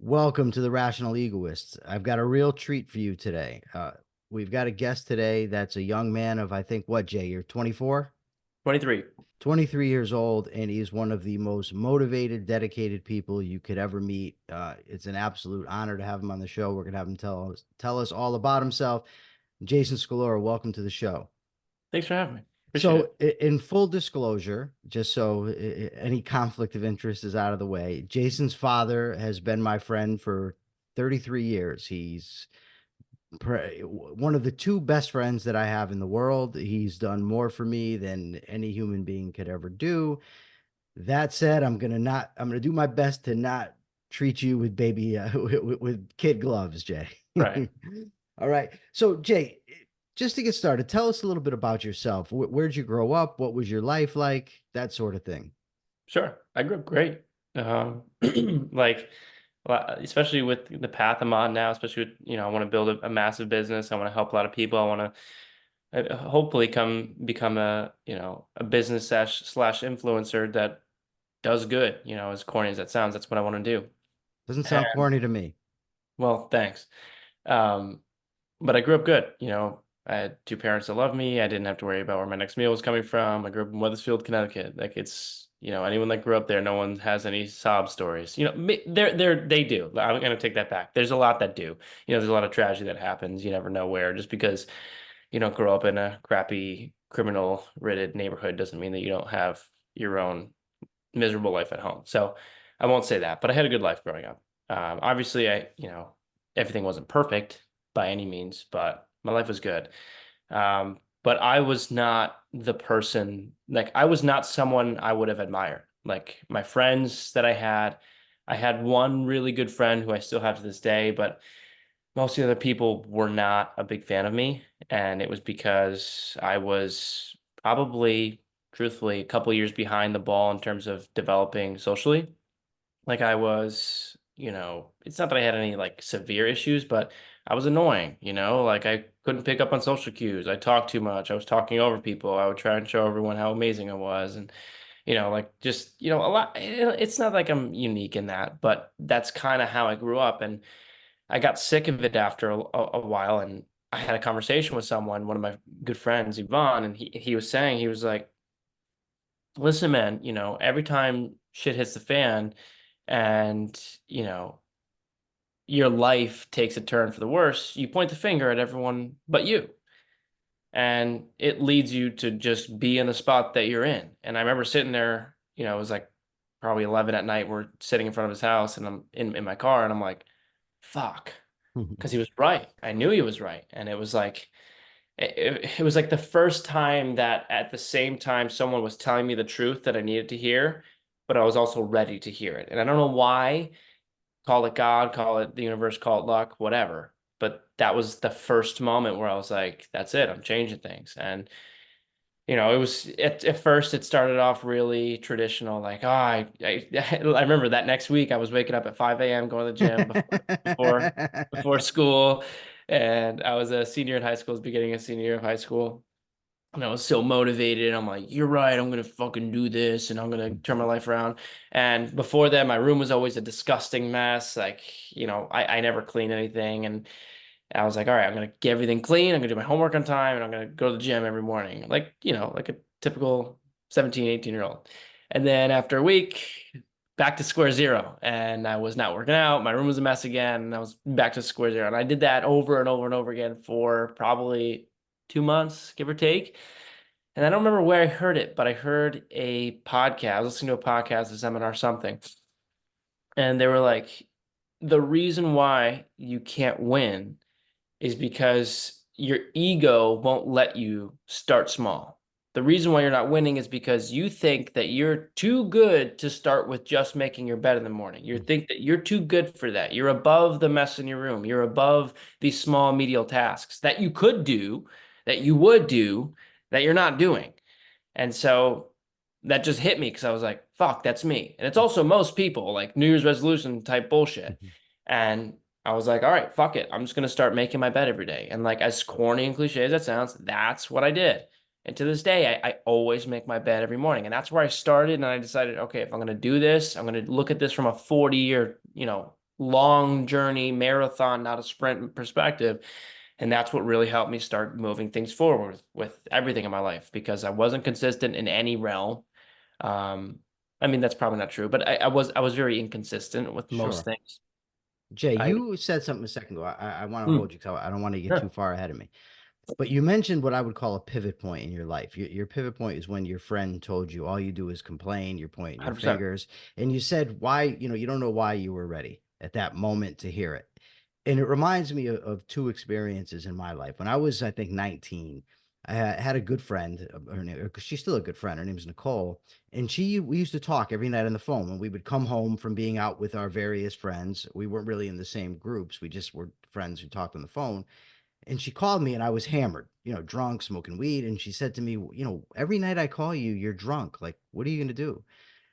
Welcome to the Rational Egoist. I've got a real treat for you today. We've got a guest today that's a young man of, I think, what, Jay? You're 24? 23. 23 years old, and he's one of the most motivated, dedicated people you could ever meet. It's an absolute honor to have him on the show. We're going to have him tell us all about himself. Jason Scalora, welcome to the show. Thanks for having me. Appreciate So, it. in full disclosure, just so any conflict of interest is out of the way, Jason's father has been my friend for 33 years. He's one of the two best friends that I have in the world. He's done more for me than any human being could ever do. That said, I'm gonna do my best to not treat you with baby with kid gloves, Jay. Right. All right. So, Jay, just to get started, tell us a little bit about yourself. Where'd you grow up? What was your life like? That sort of thing. Sure. I grew up great. Like, especially with the path I'm on now, especially with, I want to build a massive business. I want to help a lot of people. I want to hopefully become a business slash influencer that does good, as corny as that sounds. That's what I want to do. Doesn't And, sound corny to me. well, thanks. Um, but I grew up good. I had two parents that loved me. I didn't have to worry about where my next meal was coming from. I grew up in Weathersfield, Connecticut. Like anyone that grew up there, no one has any sob stories. They do. I'm gonna take that back. There's a lot that do. There's a lot of tragedy that happens. You never know where. Just because you don't grow up in a crappy criminal-ridden neighborhood doesn't mean that you don't have your own miserable life at home. So I won't say that, but I had a good life growing up. Obviously, everything wasn't perfect by any means, but my life was good. But I was not the person, like, I was not someone I would have admired. Like, my friends that I had one really good friend who I still have to this day, but most of the other people were not a big fan of me. And it was because I was probably, truthfully, a couple years behind the ball in terms of developing socially. Like, I was, it's not that I had any like severe issues, but I was annoying, like I couldn't pick up on social cues. I talked too much. I was talking over people. I would try and show everyone how amazing I was. And, like, just, a lot. It's not like I'm unique in that, but that's kind of how I grew up. And I got sick of it after a while. And I had a conversation with someone, one of my good friends, Yvonne, and he was saying, he was like, listen, man, every time shit hits the fan, and your life takes a turn for the worse, you point the finger at everyone but you, and it leads you to just be in the spot that you're in. And I remember sitting there, it was like probably 11 at night, we're sitting in front of his house, and I'm in my car, and I'm like, fuck, because he was right. I knew he was right. And it was like it was like the first time that at the same time someone was telling me the truth that I needed to hear, but I was also ready to hear it. And I don't know why. Call it God, call it the universe, call it luck, whatever. But that was the first moment where I was like, that's it, I'm changing things. And, it was at first it started off really traditional, like, oh, I remember that next week I was waking up at 5 a.m. going to the gym before school. And I was a senior in high school, beginning of senior year of high school. And I was so motivated. I'm like, you're right. I'm going to fucking do this and I'm going to turn my life around. And before that, my room was always a disgusting mess. Like, I never cleaned anything. And I was like, all right, I'm going to get everything clean. I'm going to do my homework on time and I'm going to go to the gym every morning. Like, like a typical 17, 18-year-old. And then after a week, back to square zero. And I was not working out. My room was a mess again. And I was back to square zero. And I did that over and over and over again for probably 2 months, give or take. And I don't remember where I heard it, but I heard a podcast. I was listening to a podcast, a seminar, something. And they were like, the reason why you can't win is because your ego won't let you start small. The reason why you're not winning is because you think that you're too good to start with just making your bed in the morning. You think that you're too good for that. You're above the mess in your room. You're above these small medial tasks that you could do, that you would do, that you're not doing. And so that just hit me because I was like, fuck, that's me. And it's also most people, like New Year's resolution type bullshit. And I was like, all right, fuck it. I'm just going to start making my bed every day. And like, as corny and cliche as that sounds, that's what I did. And to this day, I always make my bed every morning. And that's where I started. And I decided, okay, if I'm going to do this, I'm going to look at this from a 40-year, long journey, marathon, not a sprint perspective. And that's what really helped me start moving things forward with everything in my life, because I wasn't consistent in any realm. Um, I mean, that's probably not true, but I was very inconsistent with most Sure. things. Jay, I you said something a second ago. I want to mm, hold you because I don't want to get too sure, far ahead of me. But you mentioned what I would call a pivot point in your life. Your pivot point is when your friend told you all you do is complain, you're pointing your 100%. fingers, and you said why, you don't know why you were ready at that moment to hear it. And it reminds me of two experiences in my life. When I was, I think, 19, I had a good friend. Her name, she's still a good friend. Her name's Nicole, and we used to talk every night on the phone. When we would come home from being out with our various friends, we weren't really in the same groups. We just were friends who talked on the phone. And she called me and I was hammered, drunk, smoking weed. And she said to me, every night I call you, you're drunk. Like, what are you going to do?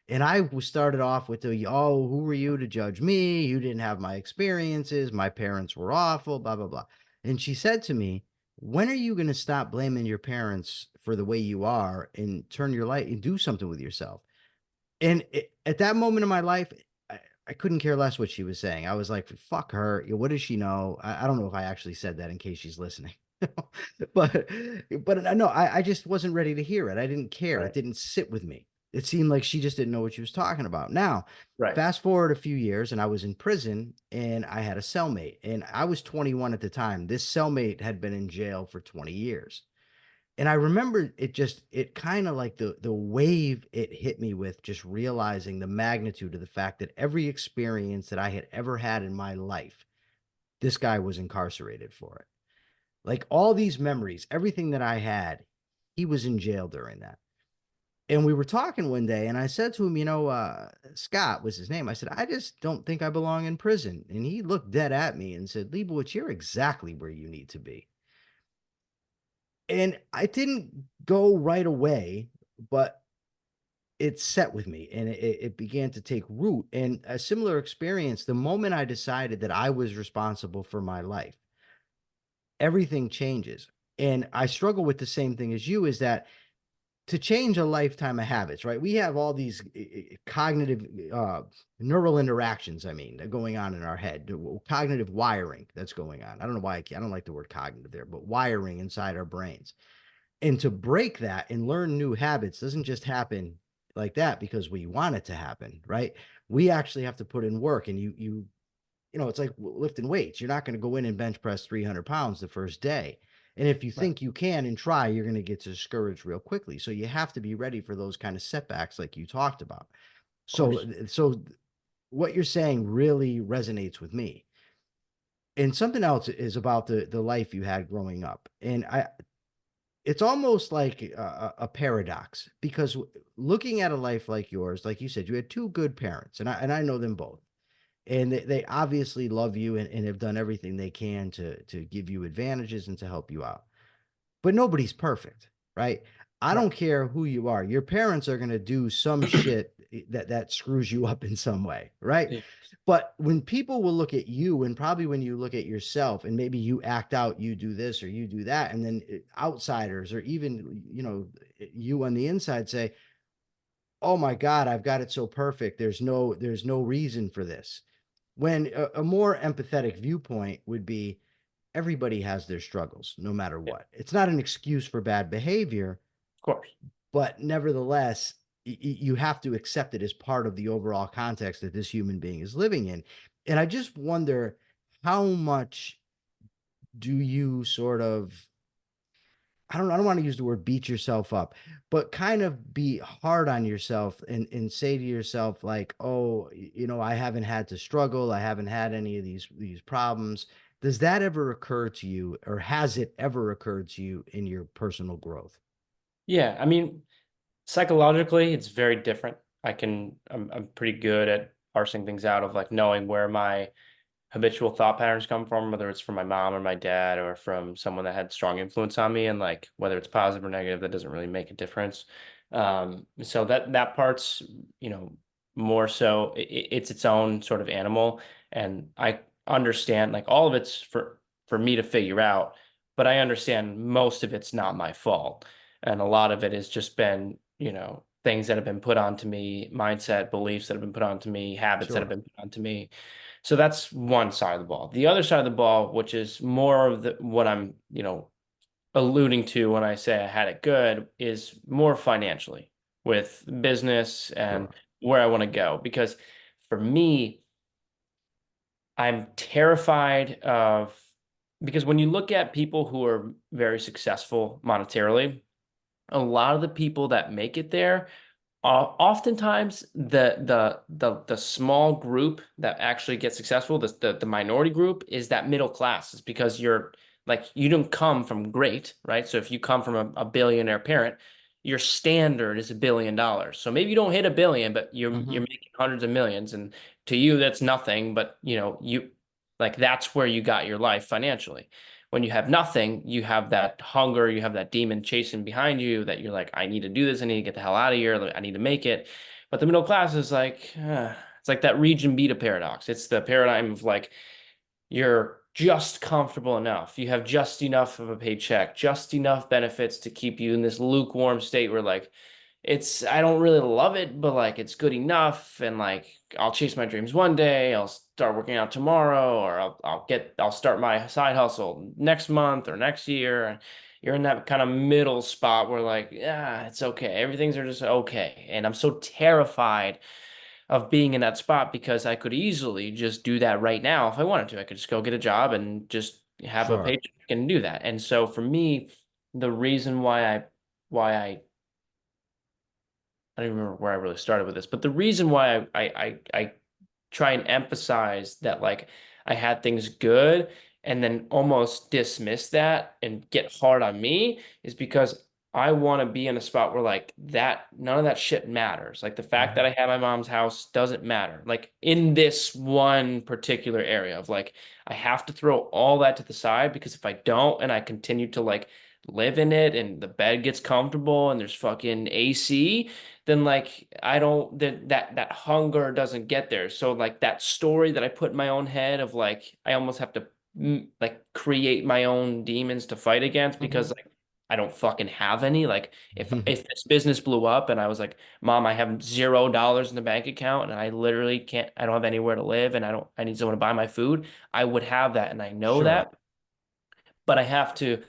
And started off with oh, who were you to judge me? You didn't have my experiences. My parents were awful, blah, blah, blah. And she said to me, when are you going to stop blaming your parents for the way you are and turn your light and do something with yourself? And at that moment in my life, I couldn't care less what she was saying. I was like, fuck her. What does she know? I don't know if I actually said that in case she's listening. but no, I just wasn't ready to hear it. I didn't care. It Right. didn't sit with me. It seemed like she just didn't know what she was talking about. Now, Right. fast forward a few years, and I was in prison and I had a cellmate, and I was 21 at the time. This cellmate had been in jail for 20 years. And I remember it kind of like the wave it hit me with, just realizing the magnitude of the fact that every experience that I had ever had in my life, this guy was incarcerated for it. Like all these memories, everything that I had, he was in jail during that. And we were talking one day, and I said to him, Scott was his name. I said, I just don't think I belong in prison. And he looked dead at me and said, Leibowitz, you're exactly where you need to be. And I didn't go right away, but it set with me and it began to take root. And a similar experience, the moment I decided that I was responsible for my life, everything changes. And I struggle with the same thing as you, is that to change a lifetime of habits, right? We have all these cognitive, neural interactions, I mean, going on in our head, cognitive wiring that's going on. I don't know why I don't like the word cognitive there, but wiring inside our brains. And to break that and learn new habits doesn't just happen like that because we want it to happen, right? We actually have to put in work. And it's like lifting weights. You're not going to go in and bench press 300 pounds the first day. And if you Right. think you can and try, you're going to get discouraged real quickly. So you have to be ready for those kind of setbacks like you talked about. Of So course. so what you're saying really resonates with me. And something else is about the life you had growing up. And it's almost like a paradox, because looking at a life like yours, like you said, you had two good parents, and I know them both, and they obviously love you and have done everything they can to give you advantages and to help you out. But nobody's perfect, right? I Right. don't care who you are. Your parents are going to do some shit that screws you up in some way, right? Yeah. But when people will look at you, and probably when you look at yourself, and maybe you act out, you do this or you do that, and then outsiders or even you on the inside say, "Oh my God, I've got it so perfect. There's no reason for this." When a more empathetic viewpoint would be, everybody has their struggles, no matter Yeah. what. It's not an excuse for bad behavior, Of course. but nevertheless, you have to accept it as part of the overall context that this human being is living in. And I just wonder, how much do you sort of, I don't want to use the word beat yourself up, but kind of be hard on yourself and say to yourself, like, oh, I haven't had to struggle. I haven't had any of these problems. Does that ever occur to you, or has it ever occurred to you in your personal growth? Yeah. I mean, psychologically, it's very different. I'm pretty good at parsing things out of like knowing where my habitual thought patterns come from, whether it's from my mom or my dad or from someone that had strong influence on me, and like whether it's positive or negative, that doesn't really make a difference. So that part's, you know, more so it's its own sort of animal, and I understand like all of it's for me to figure out, but I understand most of it's not my fault, and a lot of it has just been, you know, things that have been put onto me, mindset, beliefs that have been put onto me, habits that have Sure. been put onto me. So that's one side of the ball. The other side of the ball, which is more of what I'm, alluding to when I say I had it good, is more financially with business and Sure. where I want to go. Because for me, I'm terrified of, because when you look at people who are very successful monetarily, a lot of the people that make it there, oftentimes the small group that actually gets successful, the minority group, is that middle class. Is because you're like, you don't come from great, right? So if you come from a billionaire parent, your standard is $1 billion. So maybe you don't hit a billion, but you're Hmm. making hundreds of millions, and to you that's nothing. But you like, that's where you got your life financially. When you have nothing, you have that hunger, you have that demon chasing behind you, that you're like, I need to do this, I need to get the hell out of here, like, I need to make it. But the middle class is like, it's like that region beta paradox. It's the paradigm of like, you're just comfortable enough. You have just enough of a paycheck, just enough benefits to keep you in this lukewarm state where like, I don't really love it, but like it's good enough. And like, I'll chase my dreams one day, I'll start working out tomorrow, or I'll start my side hustle next month or next year. And you're in that kind of middle spot where like, yeah, it's okay. Everything's are just okay. And I'm so terrified of being in that spot because I could easily just do that right now if I wanted to. I could just go get a job and just have a Sure. paycheck and do that. And so for me, the reason why I don't remember where I really started with this, but the reason why I try and emphasize that like I had things good and then almost dismiss that and get hard on me is because I want to be in a spot where like that none of that shit matters. Like the fact that Hmm. I have my mom's house doesn't matter. Like in this one particular area of like, I have to throw all that to the side, because if I don't and I continue to like live in it and the bed gets comfortable and there's fucking AC, then like I don't, that hunger doesn't get there. So like that story that I put in my own head of like, I almost have to like create my own demons to fight against, because Hmm. like I don't fucking have any. Like if this business blew up and I was like, Mom, I have $0 in the bank account and I literally can't, I don't have anywhere to live, and I need someone to buy my food, I would have that, and I know Sure. that. But I have to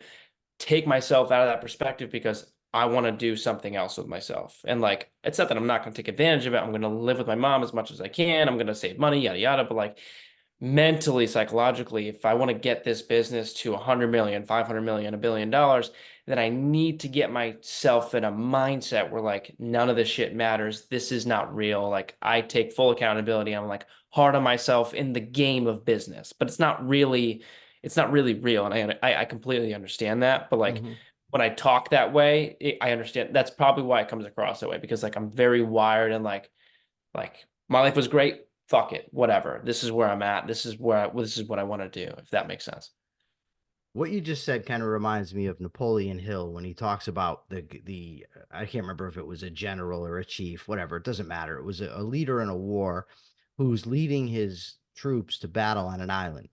take myself out of that perspective because I want to do something else with myself. And like, it's not that I'm not going to take advantage of it. I'm going to live with my mom as much as I can. I'm going to save money, yada, yada. But like mentally, psychologically, if I want to get this business to 100 million, 500 million, $1 billion, then I need to get myself in a mindset where like none of this shit matters. This is not real. Like I take full accountability. I'm like hard on myself in the game of business, but it's not really real. And I completely understand that. But like Hmm. when I talk that way, I understand that's probably why it comes across that way, because like I'm very wired and like my life was great. Fuck it, whatever. This is where I'm at. This is what I want to do. If that makes sense. What you just said kind of reminds me of Napoleon Hill when he talks about the I can't remember if it was a general or a chief, whatever, it doesn't matter. It was a leader in a war who's leading his troops to battle on an island,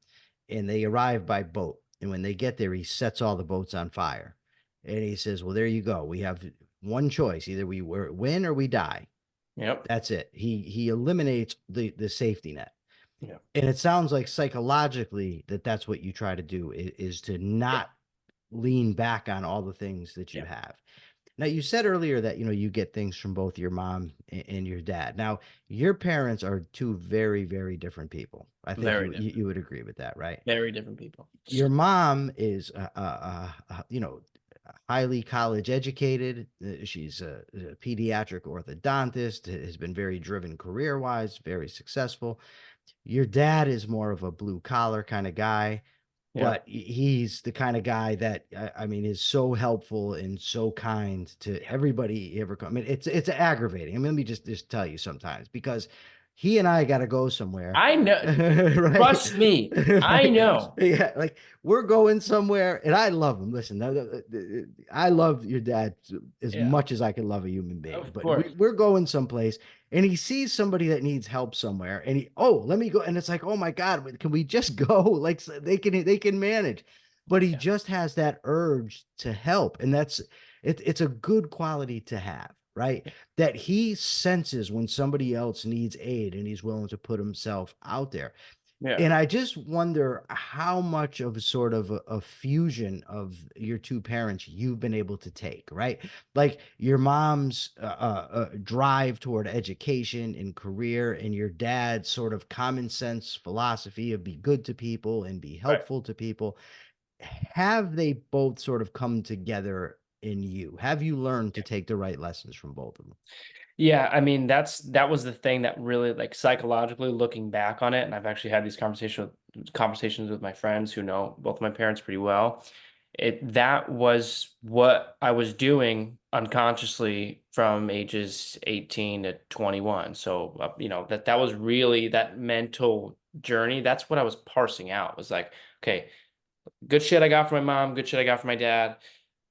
and they arrive by boat. And when they get there, he sets all the boats on fire, and he says, "Well, there you go. We have one choice: either we win or we die. Yep. That's it." He eliminates the safety net. Yep. And it sounds like psychologically that's what you try to do is to Yeah. not lean back on all the things that you Yeah. have. Now, you said earlier that you get things from both your mom and your dad. Now, your parents are two very, very different people. I think Very you different. would agree with that, right? Very different people. Your mom is highly college educated. She's a pediatric orthodontist, has been very driven career wise, very successful. Your dad is more of a blue collar kind of guy, Yeah. but he's the kind of guy that I mean is so helpful and so kind to everybody he ever come. I mean, it's aggravating. I mean, let me just tell you sometimes because he and I got to go somewhere, I know. right? Trust me. I Right? know. Yeah, like we're going somewhere, and I love him. Listen, I love your dad as Yeah. much as I can love a human being, Of but course. we're going someplace, and he sees somebody that needs help somewhere, and let me go, and it's like, oh my God, can we just go? Like they can manage, but he Yeah. just has that urge to help, and it's a good quality to have, right? That he senses when somebody else needs aid and he's willing to put himself out there. Yeah. And I just wonder how much of a sort of a fusion of your two parents you've been able to take, right? Like your mom's drive toward education and career, and your dad's sort of common sense philosophy of be good to people and be Right. helpful to people. Have they both sort of come together in you? Have you learned to take the right lessons from both of them? Yeah, I mean, that was the thing that really, like, psychologically looking back on it, and I've actually had these conversations with my friends who know both my parents pretty well. That was what I was doing unconsciously from ages 18 to 21. So, that was really that mental journey. That's what I was parsing out. It was like, okay, good shit I got from my mom, good shit I got from my dad,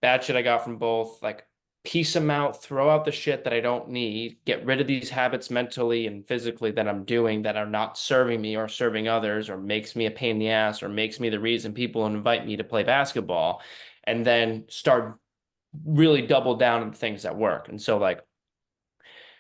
bad shit I got from both. Like, piece them out, throw out the shit that I don't need, get rid of these habits mentally and physically that I'm doing that are not serving me or serving others, or makes me a pain in the ass, or makes me the reason people invite me to play basketball, and then start really double down on the things that work. And so, like,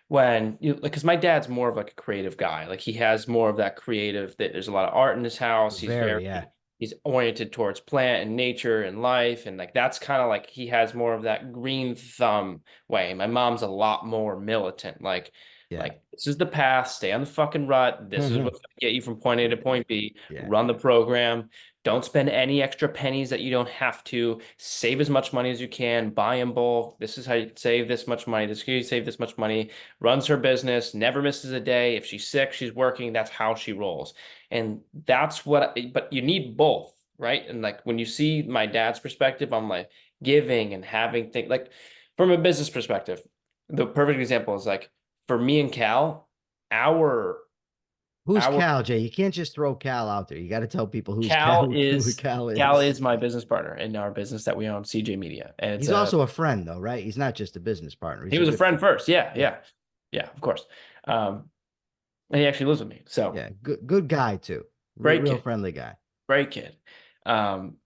when you, like, because my dad's more of like a creative guy, like he has more of that creative, that there's a lot of art in his house. Very, yeah. He's oriented towards plant and nature and life, and like that's kind of like he has more of that green thumb way. My mom's a lot more militant, Yeah. like this is the path, stay on the fucking rut, this is what's gonna get you from point A to point B, Yeah. run the program, don't spend any extra pennies that you don't have to, save as much money as you can, buy in bulk, this is how you save this much money, this is how you save this much money. Runs her business, never misses a day. If she's sick, she's working. That's how she rolls. And that's but you need both, right? And like when you see my dad's perspective on like giving and having things, like from a business perspective, the perfect example is like for me and Cal, our Who's our Cal, Jay? You can't just throw Cal out there. You got to tell people who's Cal Cal, who is Cal Cal is. is my business partner in our business that we own, CJ Media. And it's He's a also a friend, though, right? He's not just a business partner. He's he a was a good friend friend. first. Yeah, Yeah. yeah. Yeah, of course. And he actually lives with me. So Yeah. Good guy, too. great Real kid. friendly guy. Great kid. Um,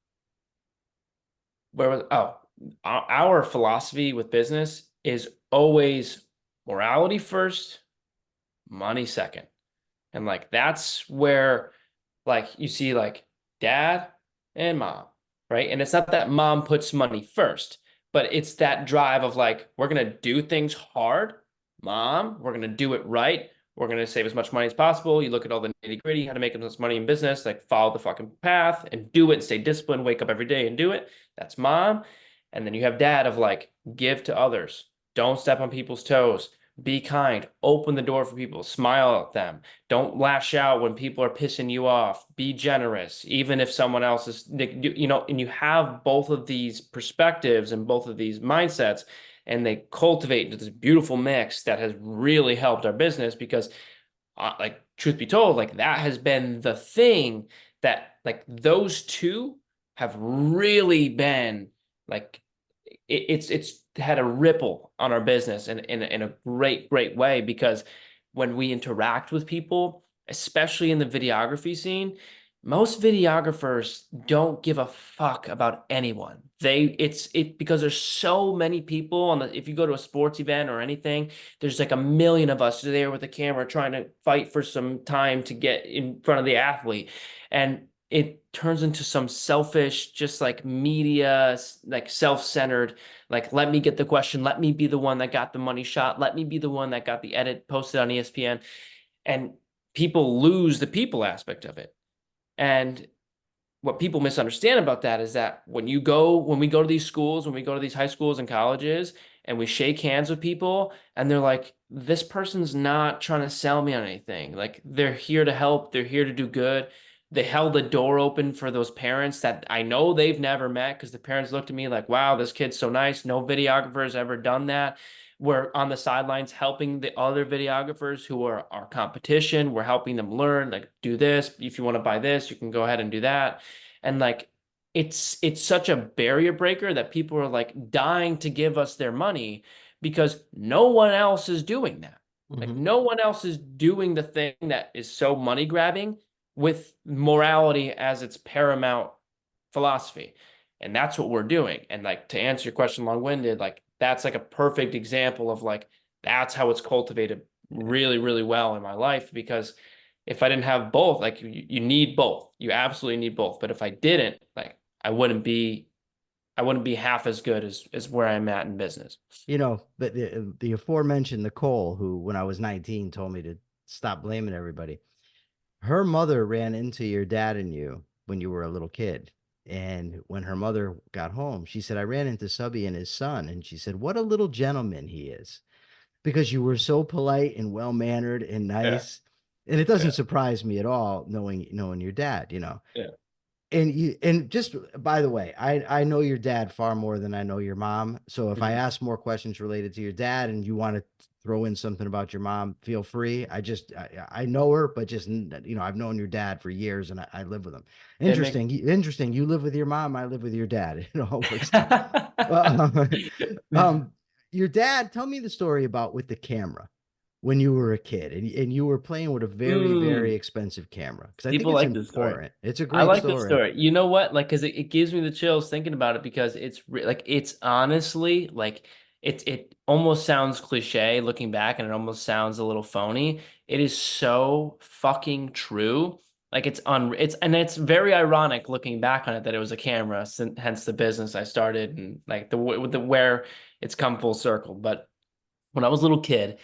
where was our philosophy with business is always morality first, money second. And like that's where like you see like dad and mom, right? And it's not that mom puts money first, but it's that drive of like, we're gonna do things hard, mom, we're gonna do it right. We're gonna save as much money as possible. You look at all the nitty gritty, how to make as much money in business, like follow the fucking path and do it and stay disciplined, wake up every day and do it. That's mom. And then you have dad of like, give to others, don't step on people's toes, be kind, open the door for people, smile at them, don't lash out when people are pissing you off, be generous, even if someone else is, and you have both of these perspectives and both of these mindsets, and they cultivate into this beautiful mix that has really helped our business because, like, truth be told, like that has been the thing that, like, those two have really been like it's had a ripple on our business in a great way, because when we interact with people, especially in the videography scene, most videographers don't give a fuck about anyone. It's because there's so many people on the, if you go to a sports event or anything, there's like a million of us there with a camera trying to fight for some time to get in front of the athlete. And it turns into some selfish, just like media, like self-centered, like, let me get the question, let me be the one that got the money shot, let me be the one that got the edit posted on ESPN. And people lose the people aspect of it. And what people misunderstand about that is that when we go to these schools, when we go to these high schools and colleges, and we shake hands with people, and they're like, this person's not trying to sell me on anything. Like, they're here to help, they're here to do good. They held the door open for those parents that I know they've never met, because the parents looked at me like, wow, this kid's so nice. No videographer has ever done that. We're on the sidelines helping the other videographers who are our competition. We're helping them learn, like, do this. If you want to buy this, you can go ahead and do that. And like, it's such a barrier breaker that people are like dying to give us their money because no one else is doing that. Like, no one else is doing the thing that is so money grabbing with morality as its paramount philosophy. And that's what we're doing. And like, to answer your question long-winded, like, that's like a perfect example of like, that's how it's cultivated really, really well in my life. Because if I didn't have both, like you need both, you absolutely need both. But if I didn't, like I wouldn't be half as good as where I'm at in business. But the aforementioned Nicole, who when I was 19 told me to stop blaming everybody, her mother ran into your dad and you when you were a little kid. And when her mother got home, she said, I ran into Subby and his son. And she said, what a little gentleman he is, because you were so polite and well mannered and Yeah, nice. And it doesn't yeah, surprise me at all knowing your dad. yeah. And just by the way, I know your dad far more than I know your mom. So if I Mhm. ask more questions related to your dad and you want to throw in something about your mom, feel free. I know her, but just I've known your dad for years and I live with him. It makes Interesting. You live with your mom, I live with your dad. It all works out. Uh, um, your dad, tell me the story about with the camera when you were a kid and you were playing with a very, very Mm. expensive camera, because I think People it's like this story. important. It's a I great like this story. story. You know what? Like, because it gives me the chills thinking about it because like it's honestly like it almost sounds cliche looking back and it almost sounds a little phony. It is so fucking true. Like it's very ironic looking back on it that it was a camera, hence the business I started and like with the where it's come full circle. But when I was a little kid,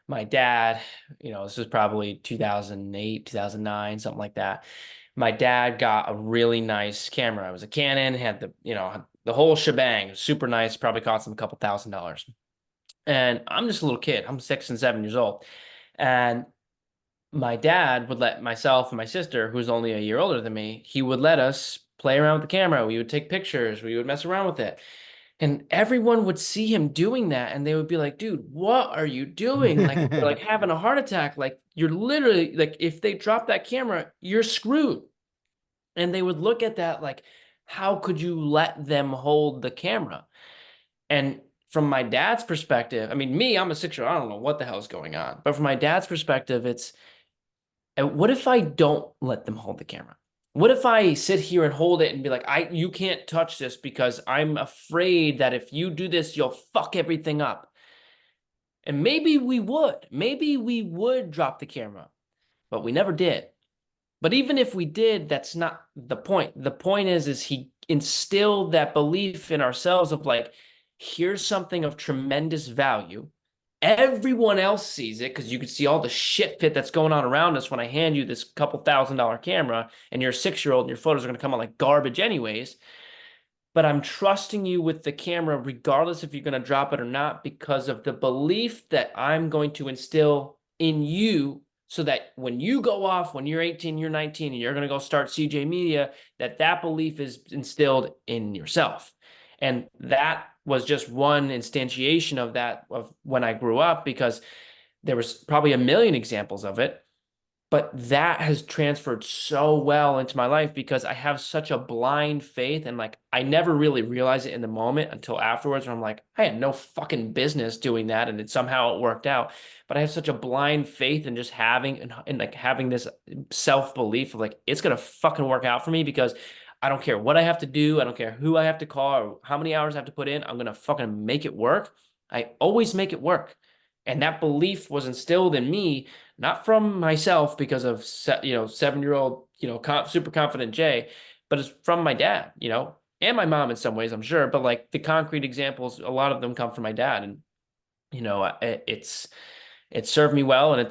my dad, this was probably 2008, 2009, something like that. My dad got a really nice camera. It was a Canon, had the whole shebang, super nice, probably cost him a couple $1,000. And I'm just a little kid. I'm 6 and 7 years old. And my dad would let myself and my sister, who's only a year older than me, he would let us play around with the camera. We would take pictures, we would mess around with it. And everyone would see him doing that and they would be like, dude, what are you doing? Like, they're like having a heart attack. Like, you're literally like, if they drop that camera, you're screwed. And they would look at that like, how could you let them hold the camera? And from my dad's perspective, I mean, I'm a 6-year-old, I don't know what the hell's going on. But from my dad's perspective, it's, and what if I don't let them hold the camera? What if I sit here and hold it and be like, you can't touch this because I'm afraid that if you do this, you'll fuck everything up. And maybe we would drop the camera, but we never did. But even if we did, that's not the point. The point is he instilled that belief in ourselves of like, here's something of tremendous value. Everyone else sees it because you can see all the shit fit that's going on around us when I hand you this couple $1,000 camera and you're a 6-year-old and your photos are going to come out like garbage anyways. But I'm trusting you with the camera regardless if you're going to drop it or not because of the belief that I'm going to instill in you so that when you go off, when you're 18, you're 19, and you're going to go start CJ Media, that belief is instilled in yourself. And that was just one instantiation of that, of when I grew up, because there was probably a million examples of it. But that has transferred so well into my life because I have such a blind faith and like I never really realized it in the moment until afterwards where I'm like, I had no fucking business doing that and somehow it worked out. But I have such a blind faith in just having and like having this self-belief of like it's gonna fucking work out for me because I don't care what I have to do, I don't care who I have to call or how many hours I have to put in, I'm gonna fucking make it work. I always make it work. And that belief was instilled in me not from myself because of 7-year-old super confident Jay, but it's from my dad, and my mom in some ways, I'm sure, but like the concrete examples, a lot of them come from my dad. And it served me well, and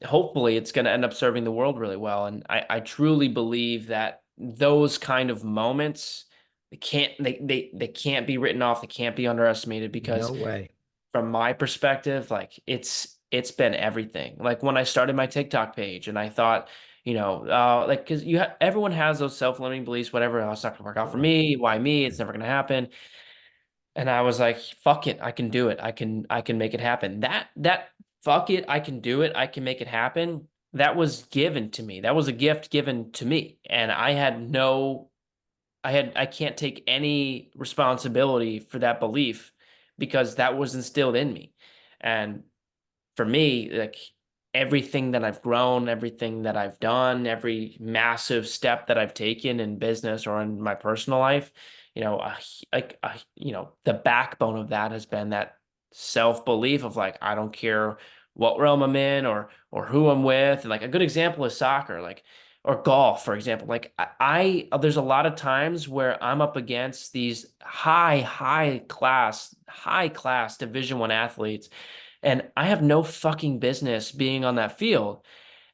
hopefully it's going to end up serving the world really well. And I truly believe that those kind of moments, they can't be written off, they can't be underestimated, because No way. from my perspective, like it's been everything. Like when I started my TikTok page and I thought, like, because everyone has those self-limiting beliefs, whatever, oh, it's not gonna work out for me. Why me? It's never gonna happen. And I was like, fuck it, I can do it. I can make it happen. That fuck it, I can do it. I can make it happen. That was given to me. That was a gift given to me. And I can't take any responsibility for that belief because that was instilled in me. And for me, like everything that I've grown, everything that I've done, every massive step that I've taken in business or in my personal life, the backbone of that has been that self-belief of like, I don't care what realm I'm in or who I'm with. And like a good example is soccer, like, or golf, for example. Like there's a lot of times where I'm up against these high class Division I athletes, and I have no fucking business being on that field.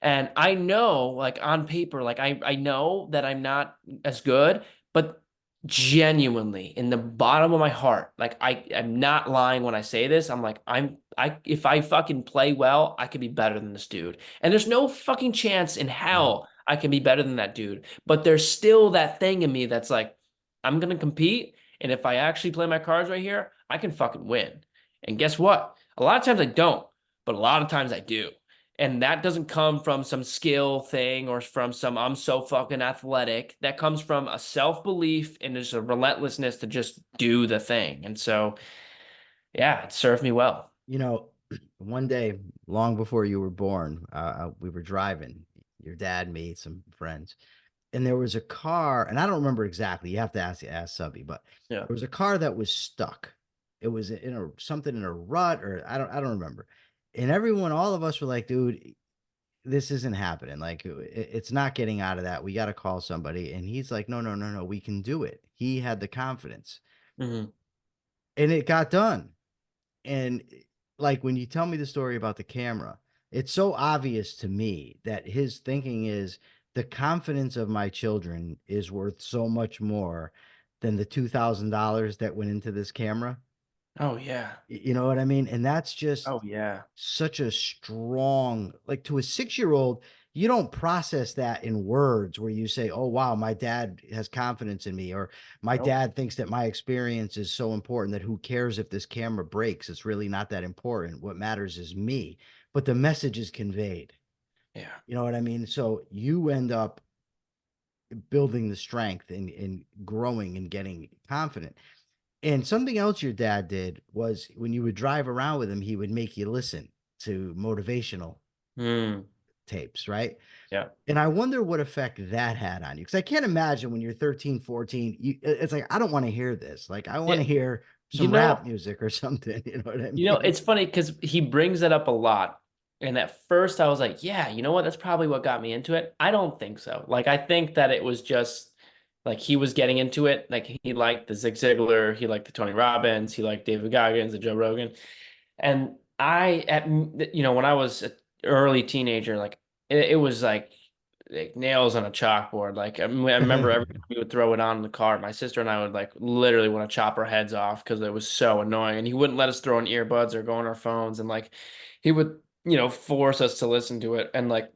And I know, like on paper, like I know that I'm not as good, but genuinely in the bottom of my heart, like I'm not lying when I say this. I'm like, if I fucking play well, I could be better than this dude. And there's no fucking chance in Mhm. hell I can be better than that dude. But there's still that thing in me that's like, I'm gonna compete. And if I actually play my cards right here, I can fucking win. And guess what? A lot of times I don't, but a lot of times I do. And that doesn't come from some skill thing or from some I'm so fucking athletic. That comes from a self-belief and just a relentlessness to just do the thing. And so, yeah, it served me well. You know, one day, long before you were born, we were driving, your dad, me, some friends, and there was a car, and I don't remember exactly. You have to ask Subby, but Yeah. there was a car that was stuck. It was in a something in a rut, or I don't remember. And everyone, all of us were like, dude, this isn't happening. Like it's not getting out of that. We got to call somebody. And he's like, no, no, no, no, we can do it. He had the confidence, Hmm. and it got done. And like when you tell me the story about the camera, it's so obvious to me that his thinking is the confidence of my children is worth so much more than the $2,000 that went into this camera. Oh, yeah. You know what I mean? And that's Oh, just yeah. such a strong, like to a 6 year old, you don't process that in words where you say, oh, wow, my dad has confidence in me, or my Nope. dad thinks that my experience is so important that who cares if this camera breaks? It's really not that important. What matters is me. But the message is conveyed. Yeah. You know what I mean? So you end up building the strength and growing and getting confident. And something else your dad did was when you would drive around with him, he would make you listen to motivational Mm, tapes, right? yeah. And I wonder what effect that had on you. Because I can't imagine when you're 13, 14, it's like, I don't want to hear this. Like, I want Yeah. to hear You some rap know, music or something. You know what I mean? it's funny because he brings that up a lot. And at first I was like, yeah, you know what? That's probably what got me into it. I don't think so. Like, I think that it was just like he was getting into it. Like, he liked the Zig Ziglar, he liked the Tony Robbins, he liked David Goggins, the Joe Rogan. And when I was an early teenager, like, it was like nails on a chalkboard. Like, I remember every time we would throw it on in the car, my sister and I would like literally want to chop our heads off because it was so annoying. And he wouldn't let us throw in earbuds or go on our phones. And like he would, force us to listen to it. And like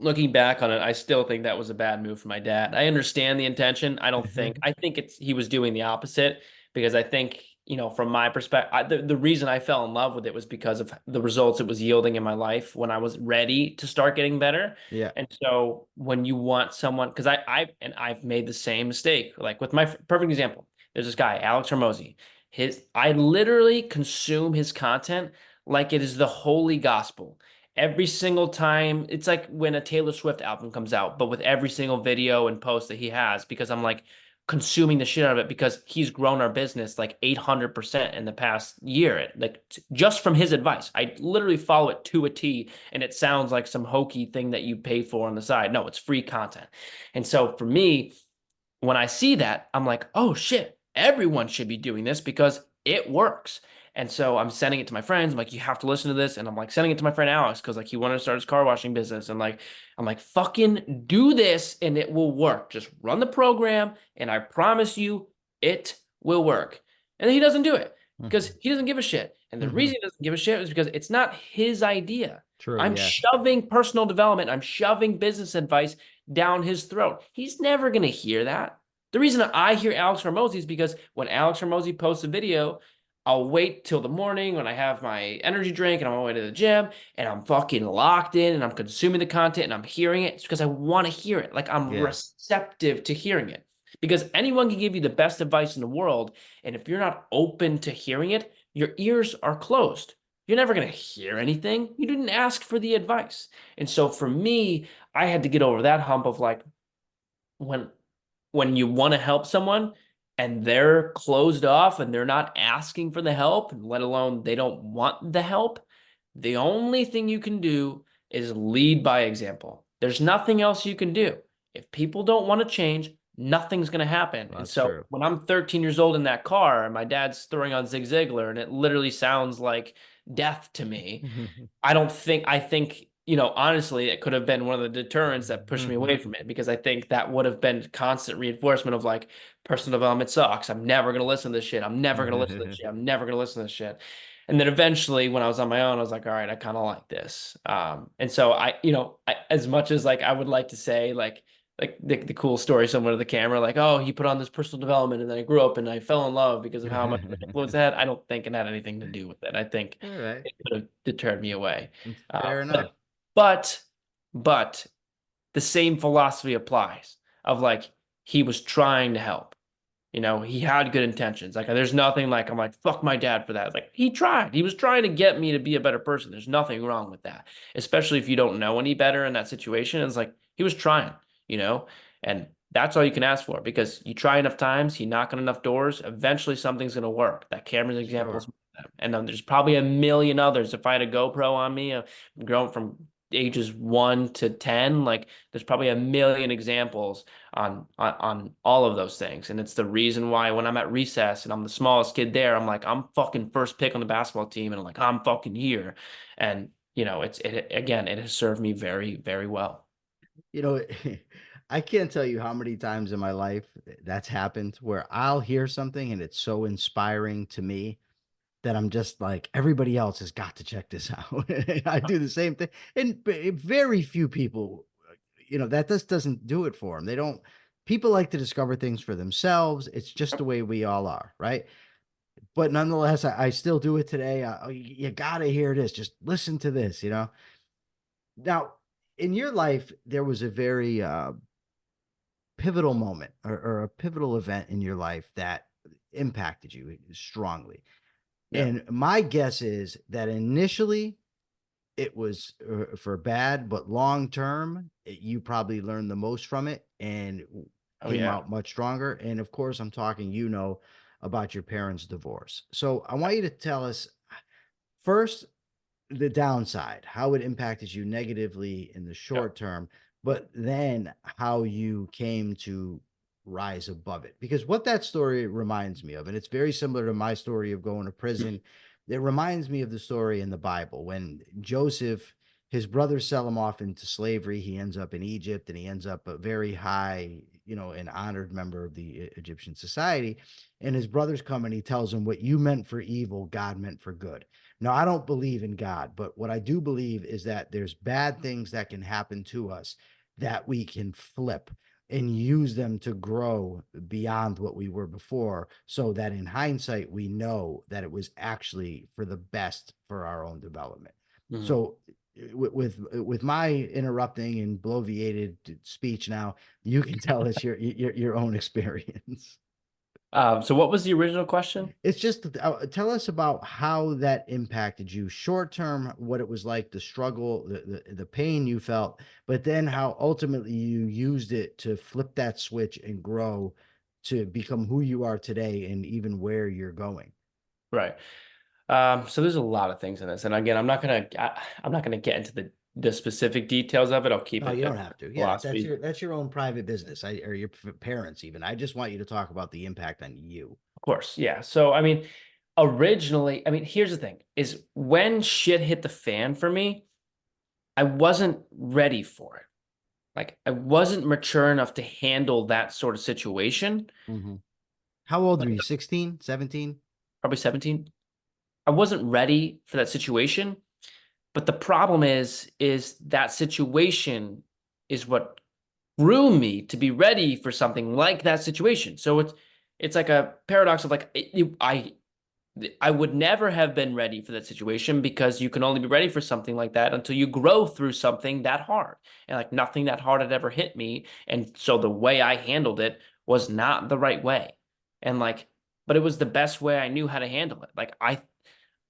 looking back on it, I still think that was a bad move for my dad. I understand the intention. I think he was doing the opposite because I think, from my perspective, the reason I fell in love with it was because of the results it was yielding in my life when I was ready to start getting better. Yeah. And so when you want someone, because I've made the same mistake, like with my perfect example, there's this guy, Alex Hermosi. I literally consume his content like it is the holy gospel every single time. It's like when a Taylor Swift album comes out, but with every single video and post that he has, because I'm like consuming the shit out of it because he's grown our business like 800% in the past year. Like just from his advice, I literally follow it to a T, and it sounds like some hokey thing that you pay for on the side. No, it's free content. And so for me, when I see that, I'm like, oh shit, everyone should be doing this because it works. And so I'm sending it to my friends. I'm like, you have to listen to this. And I'm like sending it to my friend Alex because like he wanted to start his car washing business. And like, I'm like, fucking do this and it will work. Just run the program and I promise you it will work. And then he doesn't do it because he doesn't give a shit. And the reason he doesn't give a shit is because it's not his idea. True. I'm Yeah. shoving personal development, I'm shoving business advice down his throat. He's never going to hear that. The reason I hear Alex Hormozy is because when Alex Hormozy posts a video, I'll wait till the morning when I have my energy drink and I'm on my way to the gym and I'm fucking locked in and I'm consuming the content and I'm hearing it. It's because I want to hear it. Like I'm Yeah. receptive to hearing it. Because anyone can give you the best advice in the world. And if you're not open to hearing it, your ears are closed. You're never going to hear anything. You didn't ask for the advice. And so for me, I had to get over that hump of like when when you want to help someone and they're closed off and they're not asking for the help, let alone they don't want the help, the only thing you can do is lead by example. There's nothing else you can do. If people don't want to change, nothing's going to happen. Well, And that's so true. when I'm 13 years old in that car and my dad's throwing on Zig Ziglar and it literally sounds like death to me, I think, honestly, it could have been one of the deterrents that pushed me away from it, because I think that would have been constant reinforcement of like, personal development sucks. I'm never going to listen to this shit. I'm never going to listen to this shit. I'm never going to listen to this shit. And then eventually when I was on my own, I was like, all right, I kind of like this. And so as much as like, I would like to say like the cool story somewhere to the camera, like, oh, he put on this personal development and then I grew up and I fell in love because of how much influence it had. I don't think it had anything to do with it. I think All right. it could have deterred me away. Fair enough. But but the same philosophy applies of like, he was trying to help. He had good intentions. Like, there's nothing like, I'm like, fuck my dad for that. Like, he tried. He was trying to get me to be a better person. There's nothing wrong with that, especially if you don't know any better in that situation. It's like, he was trying, and that's all you can ask for, because you try enough times, you knock on enough doors, eventually something's going to work. That Cameron's example is Sure. one of them. And then there's probably a million others. If I had a GoPro on me, growing from ages 1 to 10, like, there's probably a million examples on all of those things. And it's the reason why when I'm at recess and I'm the smallest kid there, I'm like, I'm fucking first pick on the basketball team, and I'm like, I'm fucking here. And it has served me very, very well. You know, I can't tell you how many times in my life that's happened where I'll hear something and it's so inspiring to me that I'm just like, everybody else has got to check this out. I do the same thing. And very few people, that just doesn't do it for them. They don't, people like to discover things for themselves. It's just the way we all are. Right. But nonetheless, I still do it today. You got to hear this. Just listen to this. Now, in your life, there was a very pivotal moment or a pivotal event in your life that impacted you strongly. Yeah. And my guess is that initially it was for bad, but long term, you probably learned the most from it and Oh came yeah. out much stronger. And of course, I'm talking, about your parents' divorce. So I want you to tell us first the downside, how it impacted you negatively in the Yeah. short term, but then how you came to rise above it. Because what that story reminds me of, and it's very similar to my story of going to prison, it reminds me of the story in the Bible when Joseph, his brothers sell him off into slavery. He ends up in Egypt and he ends up a very high, an honored member of the Egyptian society. And his brothers come and he tells him, what you meant for evil, God meant for good. Now, I don't believe in God, but what I do believe is that there's bad things that can happen to us that we can flip and use them to grow beyond what we were before, so that in hindsight, we know that it was actually for the best for our own development. Mhm. So with my interrupting and bloviated speech now, you can tell us your own experience. So what was the original question? It's just tell us about how that impacted you short term, what it was like, the struggle, the pain you felt, but then how ultimately you used it to flip that switch and grow to become who you are today and even where you're going. Right. So there's a lot of things in this, and again, I'm not gonna get into the specific details of it. I'll keep No, it you as don't have to. Yeah, philosophy. that's your own private business. Or your parents even. I just want you to talk about the impact on you. Of course, yeah. So I mean, originally, here's the thing: is when shit hit the fan for me, I wasn't ready for it. Like, I wasn't mature enough to handle that sort of situation. Hmm. How old were Like, you? 16, 17? probably 17. I wasn't ready for that situation. But the problem is that situation is what grew me to be ready for something like that situation. So it's like a paradox of like, I would never have been ready for that situation, because you can only be ready for something like that until you grow through something that hard. And like, nothing that hard had ever hit me. And so the way I handled it was not the right way. And like, but it was the best way I knew how to handle it. Like,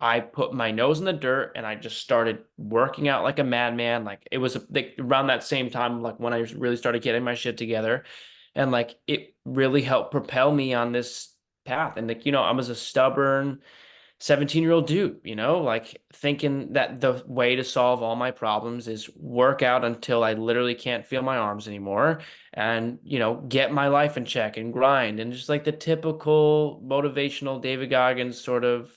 I put my nose in the dirt and I just started working out like a madman. Like, it was like around that same time, like when I really started getting my shit together, and like it really helped propel me on this path. And like, I was a stubborn 17-year-old dude, like thinking that the way to solve all my problems is work out until I literally can't feel my arms anymore and, get my life in check and grind and just like the typical motivational David Goggins sort of,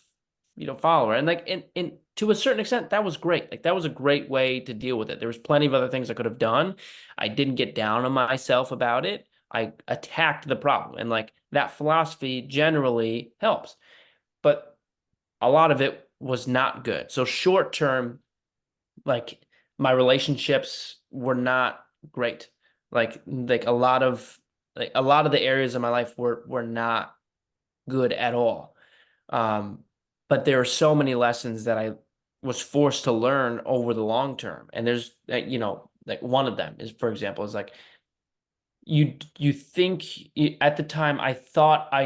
follower. And like in to a certain extent, that was great. Like that was a great way to deal with it. There was plenty of other things I could have done. I didn't get down on myself about it. I attacked the problem. And like that philosophy generally helps. But a lot of it was not good. So short term, like my relationships were not great. Like a lot of the areas of my life were not good at all. But there are so many lessons that I was forced to learn over the long term. And there's like one of them is, for example, is like you think at the time I thought I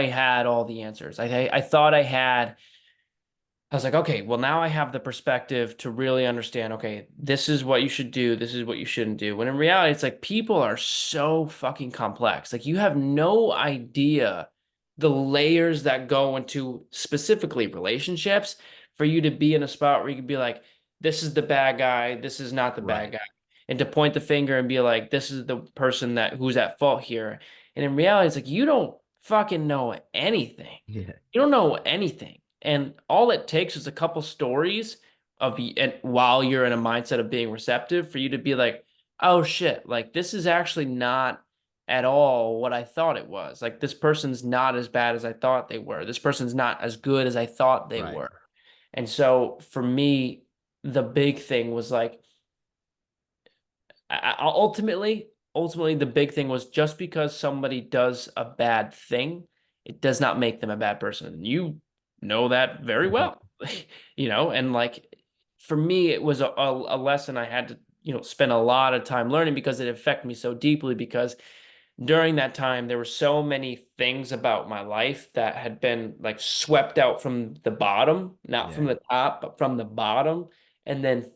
had all the answers. I thought I was like, okay, well, now I have the perspective to really understand, okay, this is what you should do, this is what you shouldn't do. When in reality, it's like people are so fucking complex. Like you have no idea the layers that go into specifically relationships for you to be in a spot where you can be like, this is the bad guy, this is not the bad Right. guy. And to point the finger and be like, this is the person who's at fault here. And in reality, it's like you don't fucking know anything. Yeah. You don't know anything. And all it takes is a couple stories and while you're in a mindset of being receptive for you to be like, oh shit, like this is actually not at all what I thought it was. Like this person's not as bad as I thought they were. This person's not as good as I thought they Right. were. And so for me, the big thing was like, ultimately, the big thing was just because somebody does a bad thing, it does not make them a bad person. And you know that very well, and like for me, it was a lesson I had to, spend a lot of time learning because it affected me so deeply because during that time there were so many things about my life that had been like swept out from the bottom, not from Yeah. the top but from the bottom, and then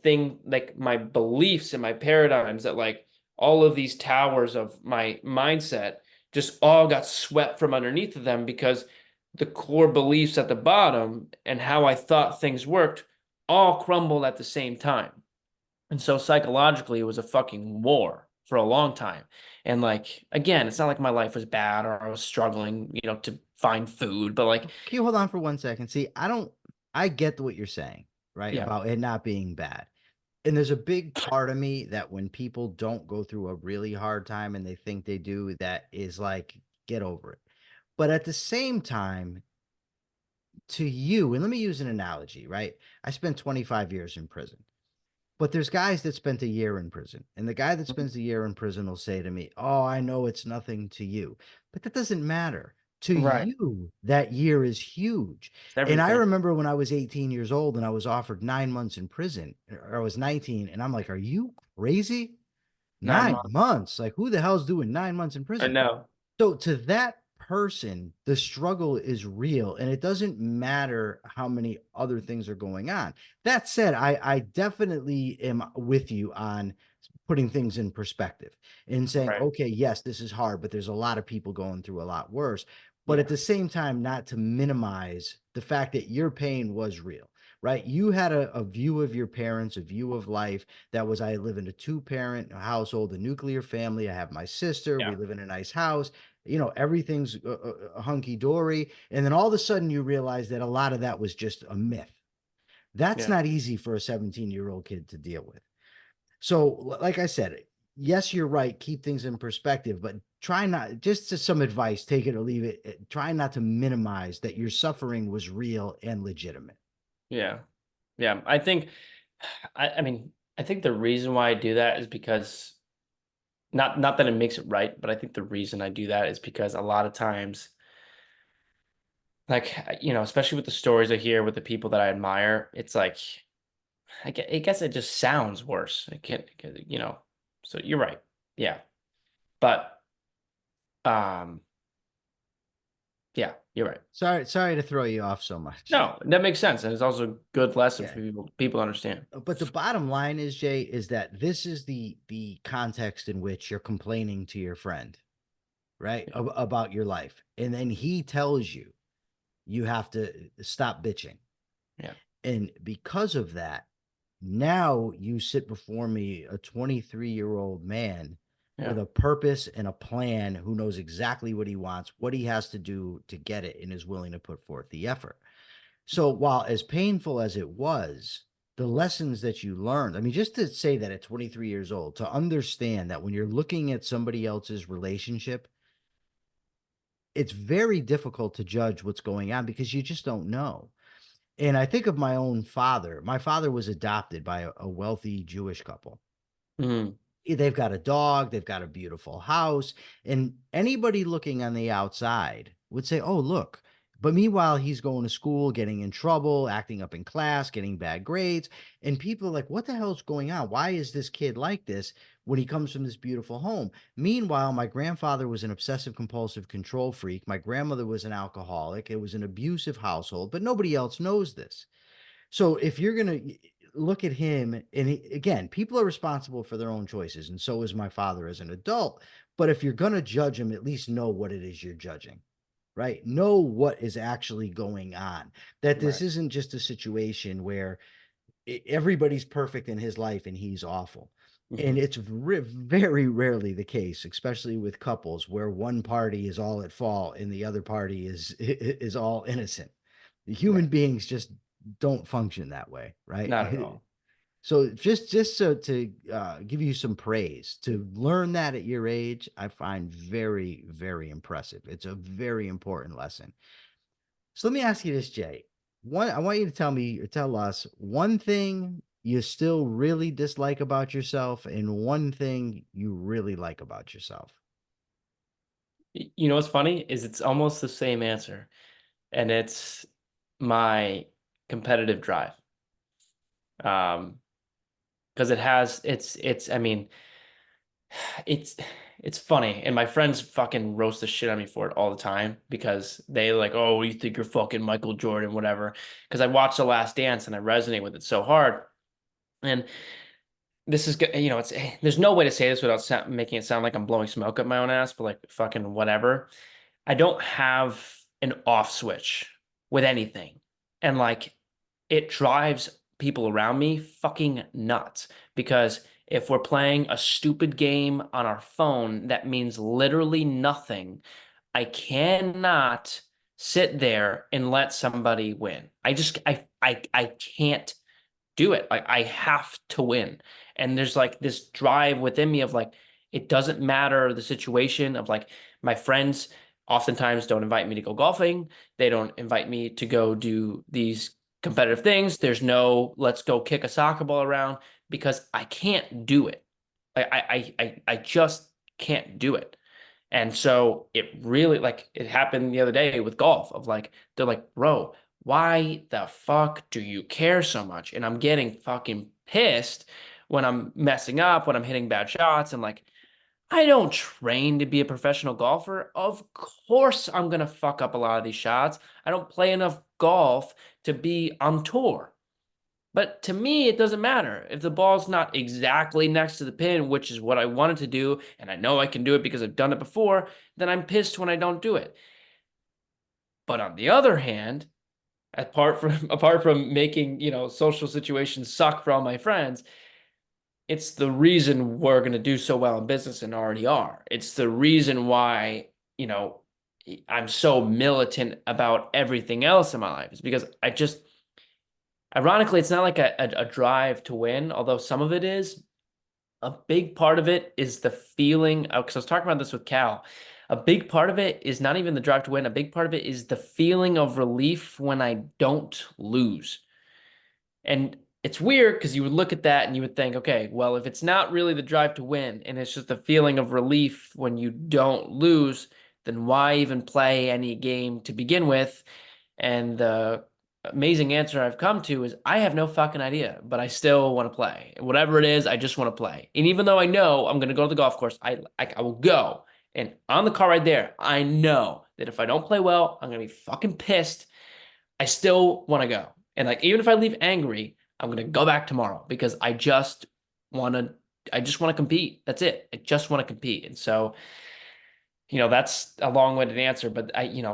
like my beliefs and my paradigms that like all of these towers of my mindset just all got swept from underneath of them because the core beliefs at the bottom and how I thought things worked all crumbled at the same time. And so psychologically, it was a fucking war for a long time. And like, again, it's not like my life was bad or I was struggling, to find food, but like, Can you hold on for 1 second? See, I get what you're saying, right? yeah, About it not being bad. And there's a big part of me that when people don't go through a really hard time and they think they do, that is like, get over it. But at the same time, to you, and let me use an analogy, right? I spent 25 years in prison. But there's guys that spent a year in prison, and the guy that spends a year in prison will say to me, "Oh, I know it's nothing to you." But that doesn't matter. To right. you, that year is huge. It's And I everything. remember when I was 18 years old and I was offered 9 months in prison, or I was 19, and I'm like, "Are you crazy? 9 9 months. months? Like, who the hell's doing 9 months in I prison?" know. So to that person, the struggle is real, and it doesn't matter how many other things are going on. That said, I definitely am with you on putting things in perspective and saying, Right. okay, yes, this is hard, but there's a lot of people going through a lot worse. But at Yeah. the same time, not to minimize the fact that your pain was real, right? You had a view of your parents, a view of life that was, I live in a two-parent household, a nuclear family. I have my sister. Yeah. We live in a nice house. Everything's hunky dory. And then all of a sudden you realize that a lot of that was just a myth. That's Yeah. not easy for a 17-year-old kid to deal with. So, like I said, yes, you're right. Keep things in perspective, but try not, just to some advice, take it or leave it. Try not to minimize that your suffering was real and legitimate. Yeah. Yeah. I mean, I think the reason why I do that is because not that it makes it right, but I think the reason I do that is because a lot of times, like, especially with the stories I hear with the people that I admire, it's like, I guess it just sounds worse. It can't. So you're right. Yeah. But, um, yeah, you're right. Sorry to throw you off so much. No, that makes sense. And it's also a good lesson Yeah. for people to understand. But the bottom line is, Jay, is that this is the context in which you're complaining to your friend. right? Yeah. About your life. And then he tells you, you have to stop bitching. Yeah. And because of that, now you sit before me, a 23-year-old man with Yeah. a purpose and a plan, who knows exactly what he wants, what he has to do to get it, and is willing to put forth the effort. So while as painful as it was, the lessons that you learned, I mean, just to say that at 23 years old, to understand that when you're looking at somebody else's relationship, it's very difficult to judge what's going on because you just don't know. And I think of my own father. My father was adopted by a wealthy Jewish couple. Mhm. They've got a dog, they've got a beautiful house, and anybody looking on the outside would say, "Oh, look." But meanwhile, he's going to school, getting in trouble, acting up in class, getting bad grades, and people are like, "What the hell's going on? Why is this kid like this when he comes from this beautiful home?" Meanwhile, my grandfather was an obsessive compulsive control freak. My grandmother was an alcoholic. It was an abusive household, but nobody else knows this. So if you're gonna look at him, and again, people are responsible for their own choices, and so is my father as an adult. But if you're gonna judge him, at least know what it is you're judging, right? Know what is actually going on. That this Right. isn't just a situation where everybody's perfect in his life and he's awful. And Mhm. it's very rarely the case, especially with couples where one party is all at fault and the other party is all innocent. Human Right. beings just don't function that way, right? Not at all. So just so to give you some praise, to learn that at your age, I find very impressive. It's a very important lesson. So let me ask you this, Jay. One, I want you to tell me or tell us one thing you still really dislike about yourself and one thing you really like about yourself. You know what's funny is it's almost the same answer, and it's my competitive drive. Um, because I mean, it's it's funny, and my friends fucking roast the shit on me for it all the time because they like, oh, you think you're fucking Michael Jordan, whatever. Because I watched The Last Dance and I resonate with it so hard, and this is good. You know, it's there's no way to say this without making it sound like I'm blowing smoke up my own ass, but like fucking whatever. I don't have an off switch with anything. And like it drives people around me fucking nuts because if we're playing a stupid game on our phone that means literally nothing, I cannot sit there and let somebody win. I can't do it. Like I have to win. And there's like this drive within me of like, it doesn't matter the situation of like my friends oftentimes don't invite me to go golfing. They don't invite me to go do these competitive things. There's no let's go kick a soccer ball around because I can't do it. I just can't do it. And so it really like it happened the other day with golf of like they're like, bro, why the fuck do you care so much? And I'm getting fucking pissed when I'm messing up, when I'm hitting bad shots, and like I don't train to be a professional golfer. Of course I'm gonna fuck up a lot of these shots. I don't play enough golf to be on tour. But to me, it doesn't matter. If the ball's not exactly next to the pin, which is what I wanted to do, and I know I can do it because I've done it before, then I'm pissed when I don't do it. But on the other hand, apart from making, social situations suck for all my friends, it's the reason we're going to do so well in business and already are. It's the reason why, you know, I'm so militant about everything else in my life. Is because ironically, it's not like a drive to win, although some of it is. A big part of it is the feeling of, because I was talking about this with Cal. A big part of it is not even the drive to win. A big part of it is the feeling of relief when I don't lose. And it's weird because you would look at that and you would think, okay, well, if it's not really the drive to win and it's just a feeling of relief when you don't lose, then why even play any game to begin with? And the amazing answer I've come to is I have no fucking idea, but I still want to play. Whatever it is, I just want to play. And even though I know I'm going to go to the golf course, I will go. And on the car right there, I know that if I don't play well, I'm going to be fucking pissed. I still want to go. And like even if I leave angry, I'm going to go back tomorrow because want to I just want to compete. That's it. I just want to compete. And so That's a long-winded answer, but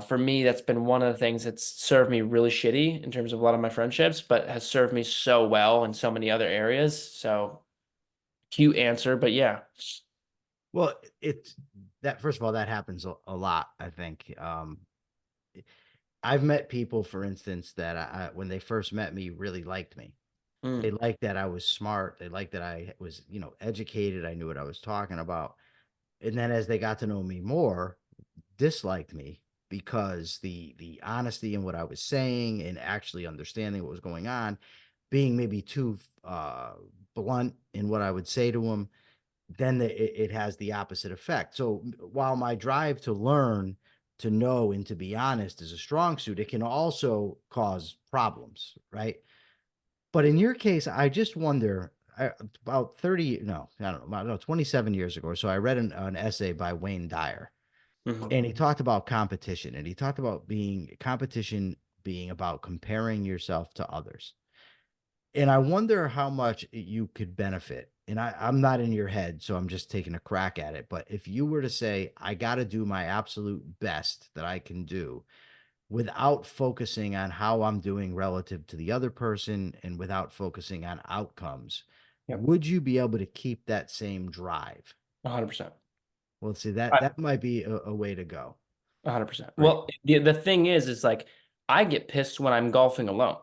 for me, that's been one of the things that's served me really shitty in terms of a lot of my friendships, but has served me so well in so many other areas. So cute answer, but yeah. Well, it's that first of all, that happens a lot, I think. I've met people, for instance, that when they first met me, really liked me. They Mm, liked that I was smart. They liked that I was, educated. I knew what I was talking about. And then as they got to know me more, disliked me because the honesty in what I was saying and actually understanding what was going on, being maybe too blunt in what I would say to them, then it has the opposite effect. So while my drive to learn, to know, and to be honest is a strong suit, it can also cause problems, right? But in your case, I just wonder. About 30, no, I don't know, 27 years ago or so, I read an essay by Wayne Dyer, mhm. and he talked about competition, and he talked about being competition being about comparing yourself to others. And I wonder how much you could benefit. And I'm not in your head, so I'm just taking a crack at it. But if you were to say, I got to do my absolute best that I can do without focusing on how I'm doing relative to the other person and without focusing on outcomes, Yep. would you be able to keep that same drive? 100%. Well, see, that might be a way to go, 100%. right? Well, the thing is like I get pissed when I'm golfing alone.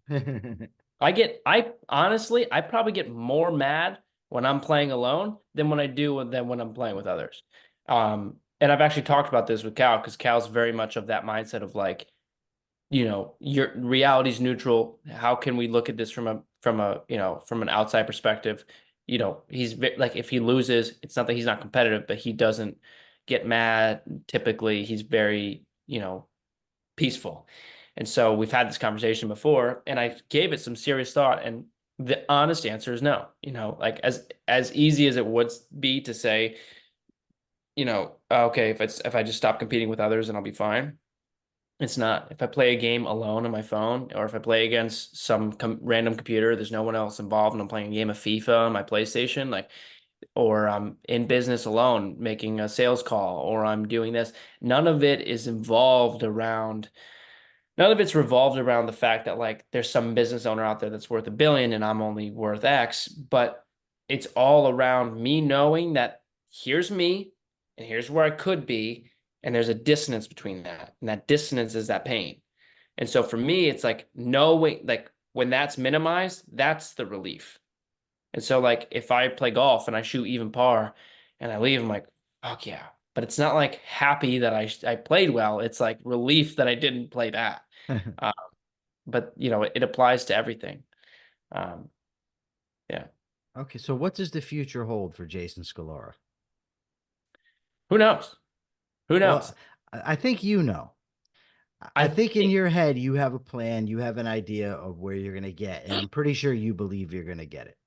I honestly, I probably get more mad when I'm playing alone than when I'm playing with others. And I've actually talked about this with Cal because Cal's very much of that mindset of like, your reality's neutral. How can we look at this from an outside perspective? Like if he loses, it's not that he's not competitive, but he doesn't get mad. Typically, he's very, peaceful. And so we've had this conversation before, and I gave it some serious thought. And the honest answer is no. Like as easy as it would be to say, okay, if I just stop competing with others, then I'll be fine. It's not. If I play a game alone on my phone, or if I play against some random computer, there's no one else involved, and I'm playing a game of FIFA on my PlayStation, like, or I'm in business alone making a sales call, or I'm doing this. None of it is involved around None of it's revolved around the fact that like there's some business owner out there that's worth $1 billion and I'm only worth X, but it's all around me knowing that here's me and here's where I could be, and there's a dissonance between that, and that dissonance is that pain. And so for me, it's like knowing, like when that's minimized, that's the relief. And so like if I play golf and I shoot even par and I leave, I'm like, fuck yeah. But it's not like happy that I played well. It's like relief that I didn't play that. Uh, but it applies to everything. Um, yeah. Okay, so what does the future hold for Jason Scalora? Who knows? Who knows? Well, I think you know. I I think in think your head you have a plan, you have an idea of where you're going to get, and I'm pretty sure you believe you're going to get it.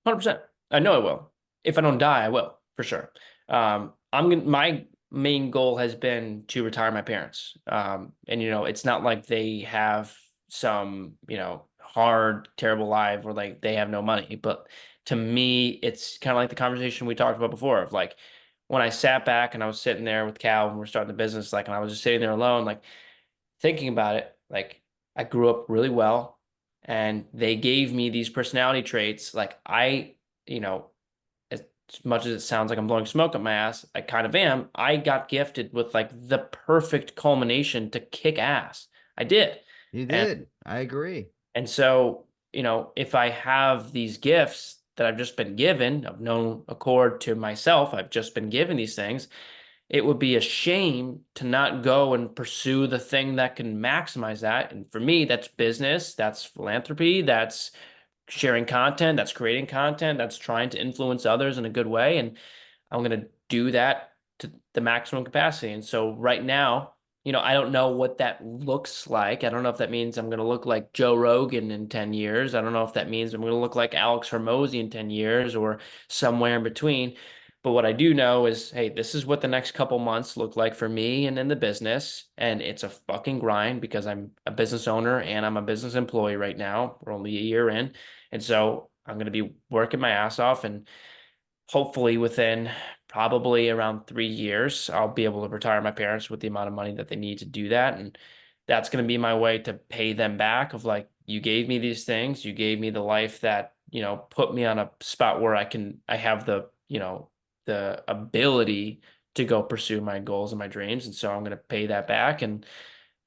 100%. I know I will. If I don't die, I will for sure. My main goal has been to retire my parents. And it's not like they have some, hard, terrible life where like they have no money. But to me, it's kind of like the conversation we talked about before of like when I sat back and I was sitting there with Cal when we are starting the business, like, and I was just sitting there alone, like thinking about it, like I grew up really well and they gave me these personality traits. Like you know, as much as it sounds like I'm blowing smoke up my ass, I kind of am. I got gifted with like the perfect culmination to kick ass. I did. You And did. I agree. so, if I have these gifts that I've just been given of no accord to myself, I've just been given these things, it would be a shame to not go and pursue the thing that can maximize that. And for me, that's business, that's philanthropy, that's sharing content, that's creating content, that's trying to influence others in a good way. And I'm going to do that to the maximum capacity. And so right now, I don't know what that looks like. I don't know if that means I'm going to look like Joe Rogan in 10 years. I don't know if that means I'm going to look like Alex Hormozy in 10 years or somewhere in between. But what I do know is, hey, this is what the next couple months look like for me and in the business. And it's a fucking grind because I'm a business owner and I'm a business employee right now. We're only a year in. And so I'm going to be working my ass off. And hopefully within probably around 3 years, I'll be able to retire my parents with the amount of money that they need to do that. And that's going to be my way to pay them back of like, you gave me these things, you gave me the life that, put me on a spot where I have the, the ability to go pursue my goals and my dreams. And so I'm going to pay that back and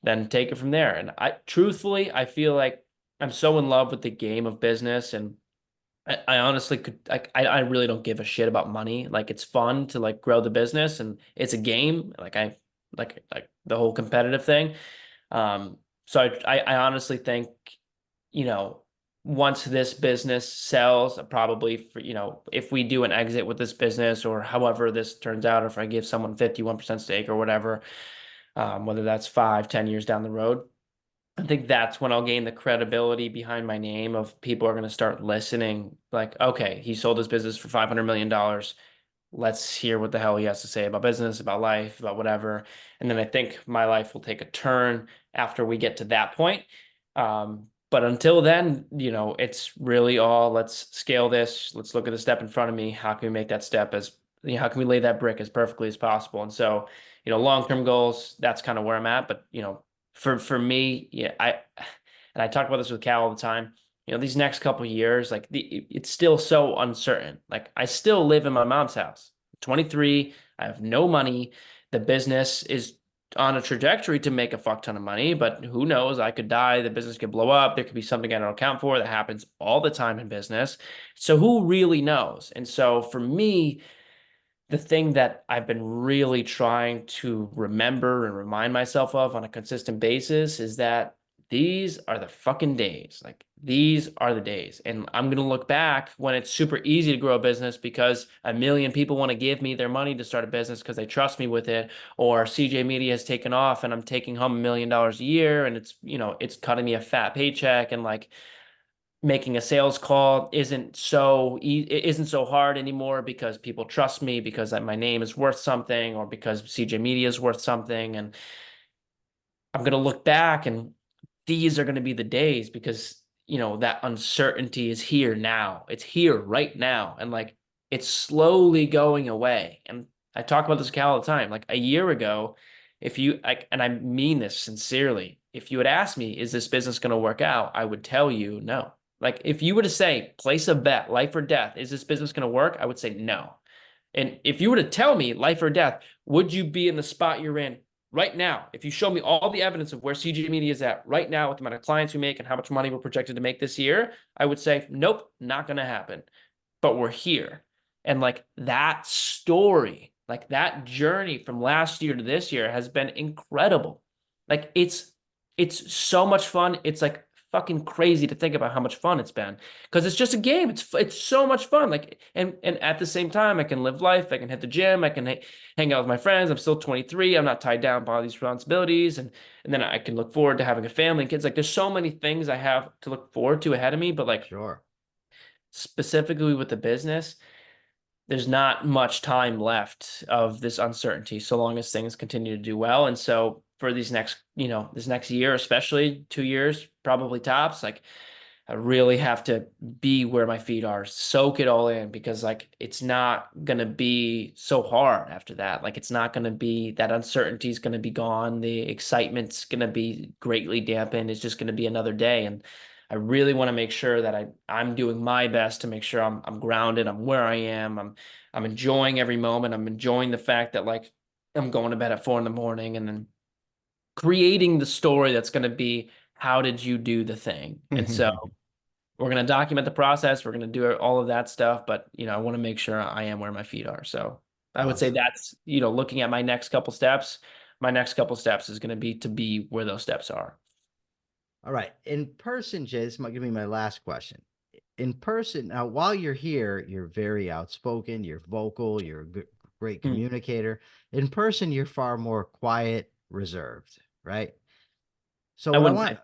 then take it from there. And truthfully, I feel like I'm so in love with the game of business, and I honestly could like I really don't give a shit about money. Like it's fun to like grow the business and it's a game. Like I like the whole competitive thing. So I honestly think, you know, once this business sells, probably for, if we do an exit with this business or however this turns out, or if I give someone 51% stake or whatever, whether that's 5, 10 years down the road, I think that's when I'll gain the credibility behind my name of people are going to start listening. Like, okay, he sold his business for $500 million. Let's hear what the hell he has to say about business, about life, about whatever. And then I think my life will take a turn after we get to that point. But until then, it's really all let's scale this. Let's look at the step in front of me. How can we make that step how can we lay that brick as perfectly as possible? And so, long-term goals, that's kind of where I'm at. But, for me, yeah, and I talk about this with Cal all the time. These next couple of years, like it's still so uncertain. Like I still live in my mom's house. 23, I have no money. The business is on a trajectory to make a fuck ton of money, but who knows? I could die, the business could blow up, there could be something I don't account for. That happens all the time in business. So who really knows? And so for me, the thing that I've been really trying to remember and remind myself of on a consistent basis is that these are the fucking days. Like these are the days. And I'm going to look back when it's super easy to grow a business because a million people want to give me their money to start a business because they trust me with it. Or CJ Media has taken off and I'm taking home $1 million a year and it's cutting me a fat paycheck, and like making a sales call isn't so hard anymore because people trust me because my name is worth something or because CJ Media is worth something. And I'm going to look back and these are going to be the days because, that uncertainty is here now. It's here right now. And like, it's slowly going away. And I talk about this Cal all the time. Like a year ago, if you like, and I mean this sincerely, if you had asked me, is this business going to work out? I would tell you no. Like if you were to say, place a bet, life or death, is this business going to work? I would say no. And if you were to tell me life or death, would you be in the spot you're in right now? If you show me all the evidence of where CG Media is at right now with the amount of clients we make and how much money we're projected to make this year, I would say, nope, not going to happen. But we're here. And like that story, like that journey from last year to this year has been incredible. Like it's so much fun. It's like fucking crazy to think about how much fun it's been because it's just a game. It's so much fun. Like and at the same time, I can live life. I can hit the gym. I can hang out with my friends. I'm still 23. I'm not tied down by all these responsibilities, and then I can look forward to having a family and kids. Like there's so many things I have to look forward to ahead of me. But like Sure. specifically with the business, there's not much time left of this uncertainty so long as things continue to do well. And so for this next year, especially 2 years, probably tops, like I really have to be where my feet are, soak it all in because like it's not gonna be so hard after that. Like it's not gonna be that uncertainty is gonna be gone. The excitement's gonna be greatly dampened. It's just gonna be another day. And I really want to make sure that I'm doing my best to make sure I'm grounded. I'm where I am. I'm enjoying every moment. I'm enjoying the fact that like I'm going to bed at 4 in the morning and then creating the story that's going to be how did you do the thing? And so we're going to document the process. We're going to do all of that stuff, but I want to make sure I am where my feet are. So I would say Awesome. that's, looking at my next couple steps is going to be where those steps are. All right. In person, Jay, this might give me my last question. In person, now, while you're here, you're very outspoken, you're vocal, you're a great Hmm. communicator. In person, you're far more quiet, reserved, right? So I what I wouldn't want,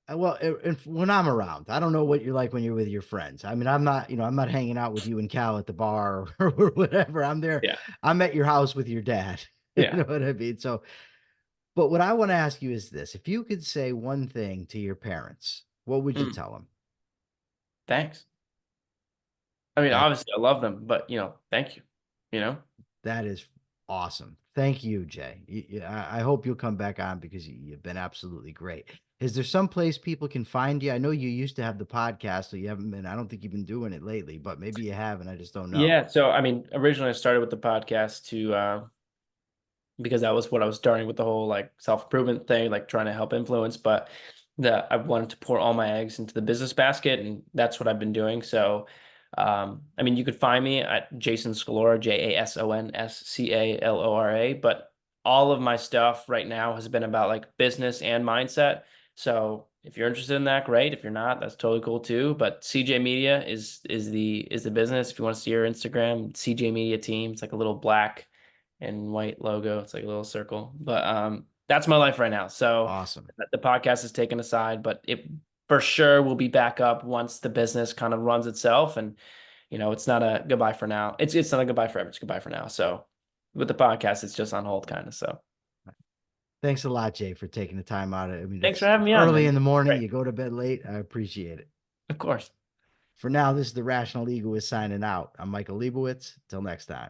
say, well, when I'm around, I don't know what you're like when you're with your friends. I mean, I'm not hanging out with you and Cal at the bar or whatever. I'm there. yeah, I'm at your house with your dad. You yeah. know what I mean? So, but what I want to ask you is this: if you could say one thing to your parents, what would you Hmm. tell them? Thanks. I mean, That obviously I love them, but thank you. You know? that is awesome. Thank you, Jay. I hope you'll come back on because you've been absolutely great. Is there some place people can find you? I know you used to have the podcast, so you haven't been. I don't think you've been doing it lately, but maybe you have, and I just don't know. Yeah. So I mean, originally I started with the podcast to because that was what I was starting with the whole like self-improvement thing, like trying to help influence, but I wanted to pour all my eggs into the business basket, and that's what I've been doing. So I mean, you could find me at Jason Scalora, JASONSCALORA, but all of my stuff right now has been about like business and mindset. So if you're interested in that, great. If you're not, that's totally cool too. But CJ Media is the business. If you want to see your Instagram, CJ Media Team, it's like a little black and white logo. It's like a little circle. But that's my life right now. So Awesome. the podcast is taken aside, but it for sure will be back up once the business kind of runs itself. And it's not a goodbye for now. It's not a goodbye forever. It's goodbye for now. So with the podcast, it's just on hold, kind of. So Thanks a lot, Jay, for taking the time out. I mean, thanks for it's having me on, early man. in the morning. Great. You go to bed late. I appreciate it. Of course. For now, this is the Rational Egoist signing out. I'm Michael Liebowitz. Till next time.